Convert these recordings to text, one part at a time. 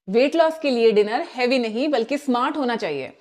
Weight loss के लिए dinner heavy नहीं बल्कि स्मार्ट होना चाहिए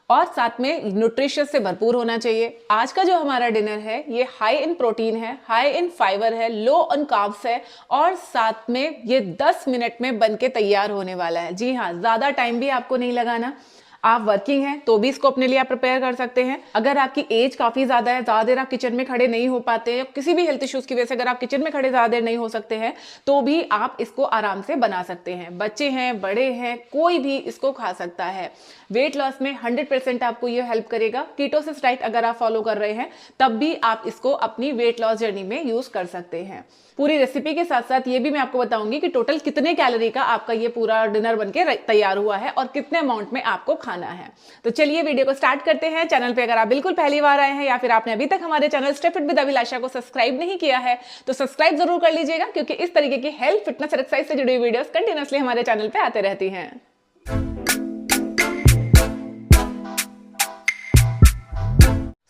और साथ में न्यूट्रिशियस से भरपूर होना चाहिए। आज का जो हमारा डिनर है ये हाई इन प्रोटीन है, हाई इन फाइबर है, लो ऑन कार्ब्स है और साथ में ये 10 मिनट में बनके तैयार होने वाला है। जी हाँ, ज्यादा टाइम भी आपको नहीं लगाना। आप वर्किंग हैं तो भी इसको अपने लिए आप प्रिपेयर कर सकते हैं। अगर आपकी एज काफी ज्यादा है, ज्यादा देर आप किचन में खड़े नहीं हो पाते हैं, किसी भी हेल्थ इश्यूज की वजह से अगर आप किचन में खड़े ज्यादा देर नहीं हो सकते हैं तो भी आप इसको आराम से बना सकते हैं। बच्चे हैं, बड़े हैं, कोई भी इसको खा सकता है। वेट लॉस में 100% आपको ये हेल्प करेगा। कीटोसिस डाइट अगर आप फॉलो कर रहे हैं तब भी आप इसको अपनी वेट लॉस जर्नी में यूज कर सकते हैं। पूरी रेसिपी के साथ साथ ये भी मैं आपको बताऊंगी कि टोटल कितने कैलोरी का आपका ये पूरा डिनर बनके तैयार हुआ है और कितने अमाउंट में आपको खाना है। तो चलिए वीडियो को स्टार्ट करते हैं। चैनल पे अगर आप बिल्कुल पहली बार आए हैं या फिर आपने अभी तक हमारे चैनल स्टेप फिट विद अभिलाषा को सब्सक्राइब नहीं किया है तो सब्सक्राइब जरूर कर लीजिएगा, क्योंकि इस तरीके की हेल्थ, फिटनेस और एक्सरसाइज से जुड़ी हुई वीडियोस कंटिन्यूअसली हमारे चैनल पे आते रहती हैं।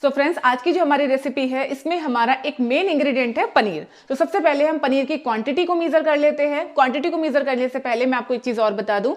सो फ्रेंड्स, आज की जो हमारी रेसिपी है इसमें हमारा एक मेन इंग्रेडिएंट है पनीर। तो सबसे पहले हम पनीर की क्वांटिटी को मेजर कर लेते हैं। क्वांटिटी को मेजर करने से पहले मैं आपको एक चीज और बता दूं,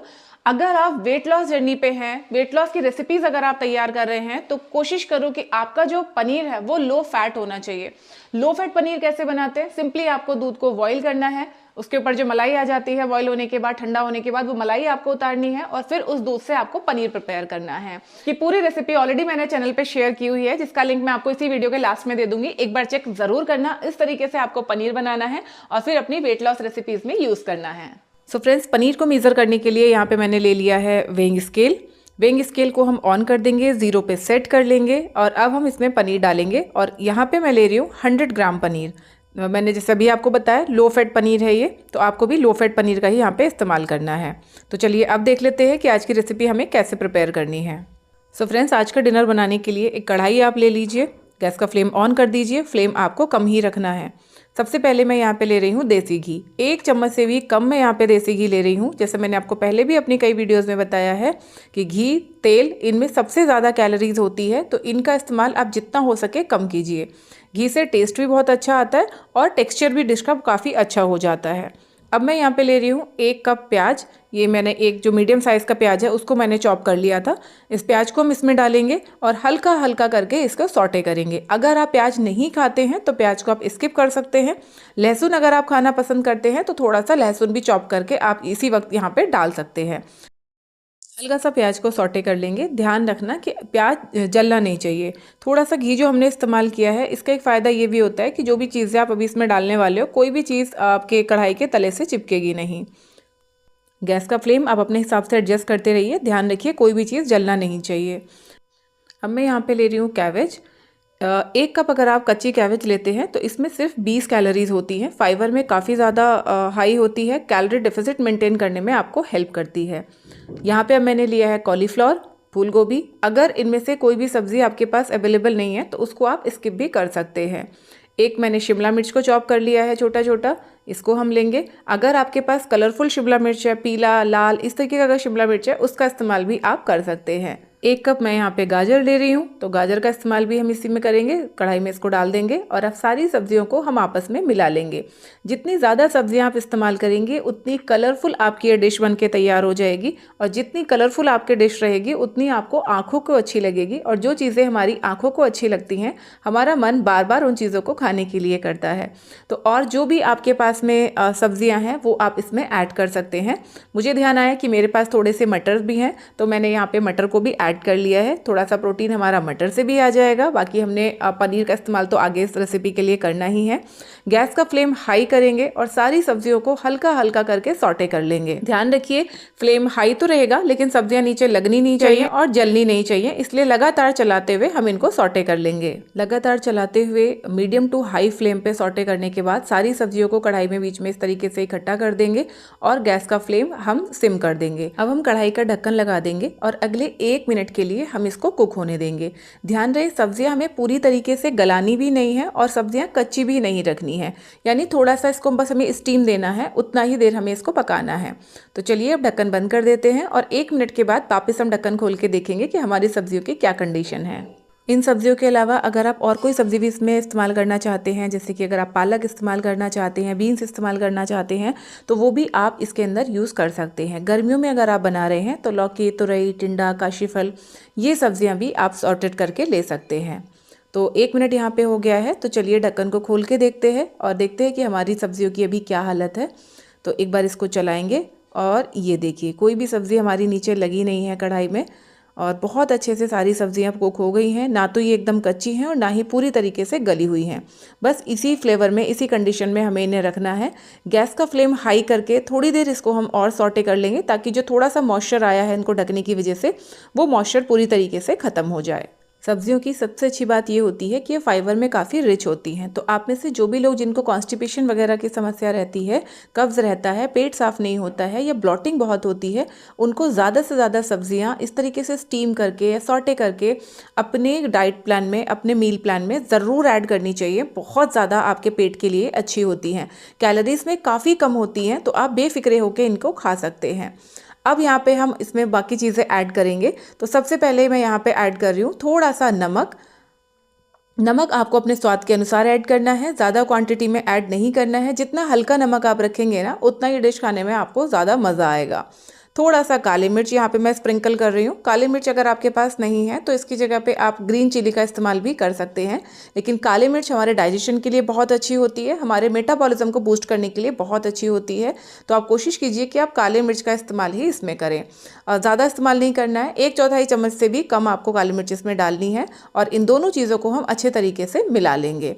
अगर आप वेट लॉस जर्नी पे हैं, वेट लॉस की रेसिपीज अगर आप तैयार कर रहे हैं तो कोशिश करो कि आपका जो पनीर है वो लो फैट होना चाहिए। लो फैट पनीर कैसे बनाते हैं? सिंपली आपको दूध को बॉईल करना है, उसके ऊपर जो मलाई आ जाती है बॉईल होने के बाद, ठंडा होने के बाद वो मलाई आपको उतारनी है और फिर उस दूध से आपको पनीर प्रिपेयर करना है। ये पूरी रेसिपी ऑलरेडी मैंने चैनल पे शेयर की हुई है, जिसका लिंक मैं आपको इसी वीडियो के लास्ट में दे दूंगी। एक बार चेक जरूर करना। इस तरीके से आपको पनीर बनाना है और फिर अपनी वेट लॉस रेसिपीज में यूज करना है। सो फ्रेंड्स, पनीर को मेजर करने के लिए यहाँ पे मैंने ले लिया है वेइंग स्केल। वेइंग स्केल को हम ऑन कर देंगे, 0 पे सेट कर लेंगे और अब हम इसमें पनीर डालेंगे। और यहाँ पे मैं ले रही हूँ 100 ग्राम पनीर। मैंने जैसे अभी आपको बताया लो फैट पनीर है ये, तो आपको भी लो फैट पनीर का ही यहाँ पे इस्तेमाल करना है। तो चलिए अब देख लेते हैं कि आज की रेसिपी हमें कैसे प्रिपेयर करनी है। सो फ्रेंड्स, आज का डिनर बनाने के लिए एक कढ़ाई आप ले लीजिए, गैस का फ्लेम ऑन कर दीजिए। फ्लेम आपको कम ही रखना है। सबसे पहले मैं यहाँ पे ले रही हूँ देसी घी। 1 चम्मच से भी कम मैं यहाँ पे देसी घी ले रही हूँ। जैसे मैंने आपको पहले भी अपनी कई वीडियोस में बताया है कि घी, तेल, इनमें सबसे ज़्यादा कैलोरीज होती है, तो इनका इस्तेमाल आप जितना हो सके कम कीजिए। घी से टेस्ट भी बहुत अच्छा आता है और टेक्स्चर भी डिश का काफ़ी अच्छा हो जाता है। अब मैं यहाँ पे ले रही हूँ 1 कप प्याज। ये मैंने एक जो मीडियम साइज़ का प्याज है उसको मैंने चॉप कर लिया था। इस प्याज को हम इसमें डालेंगे और हल्का हल्का करके इसको सॉटे करेंगे। अगर आप प्याज नहीं खाते हैं तो प्याज को आप स्किप कर सकते हैं। लहसुन अगर आप खाना पसंद करते हैं तो थोड़ा सा लहसुन भी चॉप करके आप इसी वक्त यहाँ पे डाल सकते हैं। हल्का सा प्याज को सॉटे कर लेंगे। ध्यान रखना कि प्याज जलना नहीं चाहिए। थोड़ा सा घी जो हमने इस्तेमाल किया है, इसका एक फ़ायदा ये भी होता है कि जो भी चीज़ें आप अभी इसमें डालने वाले हो, कोई भी चीज़ आपके कढ़ाई के तले से चिपकेगी नहीं। गैस का फ्लेम आप अपने हिसाब से एडजस्ट करते रहिए। ध्यान रखिए कोई भी चीज़ जलना नहीं चाहिए। अब मैं यहाँ पे ले रही हूँ कैबेज। 1 कप अगर आप कच्ची कैबेज लेते हैं तो इसमें सिर्फ 20 कैलोरीज होती हैं। फाइबर में काफ़ी ज़्यादा हाई होती है, कैलोरी डेफिसिट मेंटेन करने में आपको हेल्प करती है। यहाँ पे अब मैंने लिया है कॉलीफ्लावर, फूल गोभी। अगर इनमें से कोई भी सब्ज़ी आपके पास अवेलेबल नहीं है तो उसको आप स्किप भी कर सकते हैं। एक मैंने शिमला मिर्च को चॉप कर लिया है छोटा छोटा, इसको हम लेंगे। अगर आपके पास कलरफुल शिमला मिर्च है, पीला, लाल, इस तरीके का अगर शिमला मिर्च है, उसका इस्तेमाल भी आप कर सकते हैं। 1 कप मैं यहाँ पे गाजर ले रही हूँ, तो गाजर का इस्तेमाल भी हम इसी में करेंगे। कढ़ाई में इसको डाल देंगे और अब सारी सब्जियों को हम आपस में मिला लेंगे। जितनी ज़्यादा सब्जियाँ आप इस्तेमाल करेंगे उतनी कलरफुल आपकी ये डिश बन के तैयार हो जाएगी और जितनी कलरफुल आपकी डिश रहेगी उतनी आपको आँखों को अच्छी लगेगी। और जो चीज़ें हमारी आँखों को अच्छी लगती हैं, हमारा मन बार बार उन चीज़ों को खाने के लिए करता है। तो और जो भी आपके पास में सब्जियां हैं वो आप इसमें ऐड कर सकते हैं। मुझे ध्यान आया कि मेरे पास थोड़े से मटर भी हैं, तो मैंने यहाँ पे मटर को भी ऐड कर लिया है। थोड़ा सा प्रोटीन हमारा मटर से भी आ जाएगा। बाकी हमने पनीर का इस्तेमाल तो आगे इस रेसिपी के लिए करना ही है। गैस का फ्लेम हाई करेंगे और सारी सब्जियों को हल्का हल्का करके सॉटे कर लेंगे। ध्यान रखिए फ्लेम हाई तो रहेगा लेकिन सब्जियां नीचे लगनी नहीं चाहिए और जलनी नहीं चाहिए, इसलिए लगातार चलाते हुए हम इनको सॉटे कर लेंगे। लगातार चलाते हुए मीडियम टू हाई फ्लेम पे सॉटे करने के बाद सारी सब्जियों को कढ़ाई में बीच में इस तरीके से इकट्ठा कर देंगे और गैस का फ्लेम हम सिम कर देंगे। अब हम कढ़ाई का ढक्कन लगा देंगे और अगले 1 मिनट के लिए हम इसको कुक होने देंगे। ध्यान रहे सब्जियां हमें पूरी तरीके से गलानी भी नहीं है और सब्जियां कच्ची भी नहीं रखनी है, यानी थोड़ा सा इसको बस हमें स्टीम देना है, उतना ही देर हमें इसको पकाना है। तो चलिए अब ढक्कन बंद कर देते हैं और 1 मिनट के बाद वापस हम ढक्कन खोल के देखेंगे कि हमारी सब्जियों की क्या कंडीशन है। इन सब्जियों के अलावा अगर आप और कोई सब्ज़ी भी इसमें इस्तेमाल करना चाहते हैं, जैसे कि अगर आप पालक इस्तेमाल करना चाहते हैं, बीन्स इस्तेमाल करना चाहते हैं, तो वो भी आप इसके अंदर यूज़ कर सकते हैं। गर्मियों में अगर आप बना रहे हैं तो लौकी, तुरई, टिंडा, काशीफल, ये सब्जियां भी आप सॉर्टेड करके ले सकते हैं। तो 1 मिनट यहाँ पे हो गया है, तो चलिए ढक्कन को खोल के देखते हैं और देखते हैं कि हमारी सब्जियों की अभी क्या हालत है। तो एक बार इसको चलाएंगे और ये देखिए कोई भी सब्ज़ी हमारी नीचे लगी नहीं है कढ़ाई में, और बहुत अच्छे से सारी सब्जियां कुक हो गई हैं। ना तो ये एकदम कच्ची हैं और ना ही पूरी तरीके से गली हुई हैं। बस इसी फ्लेवर में, इसी कंडीशन में हमें इन्हें रखना है। गैस का फ्लेम हाई करके थोड़ी देर इसको हम और सॉटे कर लेंगे, ताकि जो थोड़ा सा मॉइस्चर आया है इनको ढकने की वजह से, वो मॉइस्चर पूरी तरीके से ख़त्म हो जाए। सब्जियों की सबसे अच्छी बात ये होती है कि ये फाइबर में काफ़ी रिच होती हैं। तो आप में से जो भी लोग जिनको कॉन्स्टिपेशन वगैरह की समस्या रहती है, कब्ज़ रहता है, पेट साफ़ नहीं होता है या ब्लॉटिंग बहुत होती है, उनको ज़्यादा से ज़्यादा सब्जियां इस तरीके से स्टीम करके या सॉटे करके अपने डाइट प्लान में, अपने मील प्लान में ज़रूर ऐड करनी चाहिए। बहुत ज़्यादा आपके पेट के लिए अच्छी होती हैं, कैलोरीज में काफ़ी कम होती हैं, तो आप बेफिक्रे होकर इनको खा सकते हैं। अब यहाँ पे हम इसमें बाकी चीज़ें ऐड करेंगे। तो सबसे पहले मैं यहाँ पे ऐड कर रही हूँ थोड़ा सा नमक। नमक आपको अपने स्वाद के अनुसार ऐड करना है, ज़्यादा क्वांटिटी में ऐड नहीं करना है। जितना हल्का नमक आप रखेंगे ना, उतना ये डिश खाने में आपको ज़्यादा मज़ा आएगा। थोड़ा सा काली मिर्च यहाँ पे मैं स्प्रिंकल कर रही हूँ। काली मिर्च अगर आपके पास नहीं है तो इसकी जगह पे आप ग्रीन चिली का इस्तेमाल भी कर सकते हैं, लेकिन काली मिर्च हमारे डाइजेशन के लिए बहुत अच्छी होती है, हमारे मेटाबॉलिज्म को बूस्ट करने के लिए बहुत अच्छी होती है। तो आप कोशिश कीजिए कि आप काली मिर्च का इस्तेमाल ही इसमें करें, और ज़्यादा इस्तेमाल नहीं करना है। 1/4 चम्मच से भी कम आपको काली मिर्च इसमें डालनी है, और इन दोनों चीज़ों को हम अच्छे तरीके से मिला लेंगे।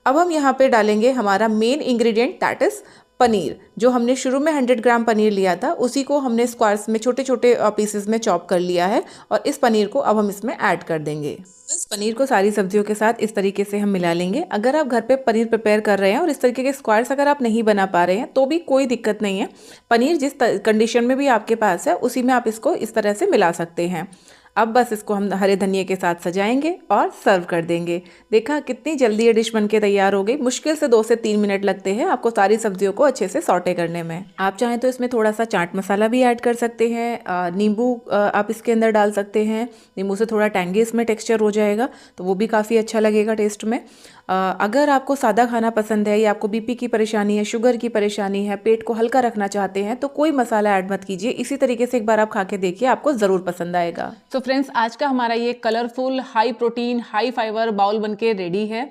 अब हम यहाँ पे डालेंगे हमारा main ingredient, that is paneer. जो हमने शुरू में 100 ग्राम पनीर लिया था, उसी को हमने स्क्वायर्स में, छोटे छोटे पीसेस में चॉप कर लिया है, और इस पनीर को अब हम इसमें ऐड कर देंगे। बस पनीर को सारी सब्जियों के साथ इस तरीके से हम मिला लेंगे। अगर आप घर पे पनीर प्रिपेयर कर रहे हैं और इस तरीके के स्क्वायर्स अगर आप नहीं बना पा रहे हैं तो भी कोई दिक्कत नहीं है। पनीर जिस कंडीशन में भी आपके पास है, उसी में आप इसको इस तरह से मिला सकते हैं। अब बस इसको हम हरे धनिये के साथ सजाएंगे और सर्व कर देंगे। देखा कितनी जल्दी ये डिश बनके तैयार हो गई। मुश्किल से 2 से 3 मिनट लगते हैं आपको सारी सब्जियों को अच्छे से सॉटे करने में। आप चाहें तो इसमें थोड़ा सा चाट मसाला भी ऐड कर सकते हैं। नींबू आप इसके अंदर डाल सकते हैं। नींबू से थोड़ा टैंगी इसमें टेक्सचर हो जाएगा, तो वो भी काफ़ी अच्छा लगेगा टेस्ट में। अगर आपको सादा खाना पसंद है, या आपको बीपी की परेशानी है, शुगर की परेशानी है, पेट को हल्का रखना चाहते हैं, तो कोई मसाला ऐड मत कीजिए। इसी तरीके से एक बार आप खा के देखिए, आपको ज़रूर पसंद आएगा। तो फ्रेंड्स, आज का हमारा ये colourful, high protein, high fibre bowl बनके रेडी है।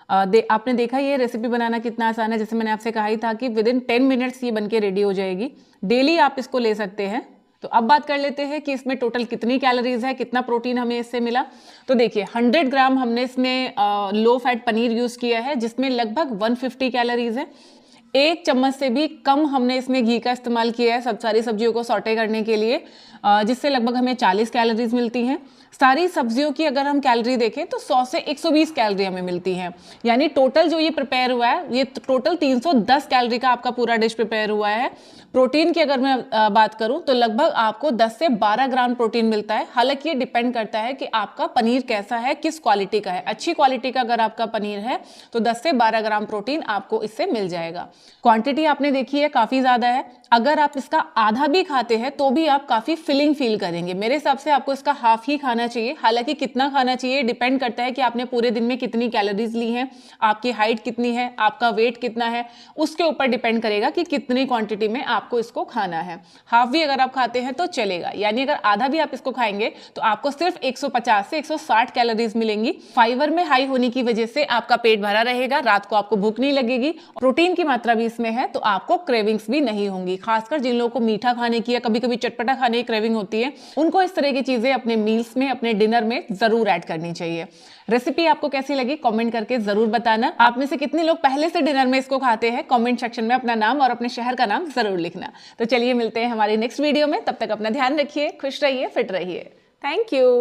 आपने देखा ये रेसिपी बनाना कितना आसान है। जैसे मैंने आपसे कहा ही था कि विदिन 10 मिनट्स ये बनके रेडी हो जाएगी। डेली आप इसको ले सकते हैं। तो अब बात कर लेते हैं कि इसमें टोटल कितनी कैलोरीज है, कितना प्रोटीन हमें इससे मिला। तो देखिए 100 ग्राम हमने इसमें लो फैट पनीर यूज किया है, जिसमें लगभग 150 कैलोरीज है। 1 चम्मच से भी कम हमने इसमें घी का इस्तेमाल किया है सब सारी सब्जियों को सॉटे करने के लिए, जिससे लगभग हमें 40 कैलोरीज मिलती हैं। सारी सब्जियों की अगर हम कैलोरी देखें तो 100 से 120 कैलोरी हमें मिलती हैं। यानी टोटल जो ये प्रिपेयर हुआ है, ये टोटल 310 कैलोरी का आपका पूरा डिश प्रिपेयर हुआ है। प्रोटीन की अगर मैं बात करूं तो लगभग आपको 10 से 12 ग्राम प्रोटीन मिलता है। हालांकि ये डिपेंड करता है कि आपका पनीर कैसा है, किस क्वालिटी का है। अच्छी क्वालिटी का अगर आपका पनीर है तो 10 से 12 ग्राम प्रोटीन आपको इससे मिल जाएगा। क्वांटिटी आपने देखी है, काफ़ी ज़्यादा है। अगर आप इसका आधा भी खाते हैं तो भी आप काफ़ी फिलिंग फील करेंगे। मेरे हिसाब से आपको इसका हाफ ही खाना चाहिए। हालांकि कितना खाना चाहिए डिपेंड करता है कि आपने पूरे दिन में कितनी कैलोरीज ली हैं, आपकी हाइट कितनी है, आपका वेट कितना है, उसके ऊपर डिपेंड करेगा कि कितनी क्वांटिटी में आपको इसको खाना है। हाफ भी अगर आप खाते हैं तो चलेगा, यानी अगर आधा भी आप इसको खाएंगे तो आपको सिर्फ 150 से 160 कैलोरीज मिलेंगी। फाइबर में हाई होने की वजह से आपका पेट भरा रहेगा, रात को आपको भूख नहीं लगेगी। प्रोटीन की मात्रा भी इसमें है तो आपको क्रेविंग्स भी नहीं होंगी। खासकर जिन लोगों को मीठा खाने की या कभी कभी चटपटा खाने की क्रेविंग होती है, उनको इस तरह की चीजें अपने मील्स में, अपने डिनर में जरूर ऐड करनी चाहिए। रेसिपी आपको कैसी लगी कमेंट करके जरूर बताना। आप में से कितने लोग पहले से डिनर में इसको खाते हैं, कमेंट सेक्शन में अपना नाम और अपने शहर का नाम जरूर लिखना। तो चलिए मिलते हैं हमारी नेक्स्ट वीडियो में। तब तक अपना ध्यान रखिए, खुश रहिए, फिट रहिए। Thank you.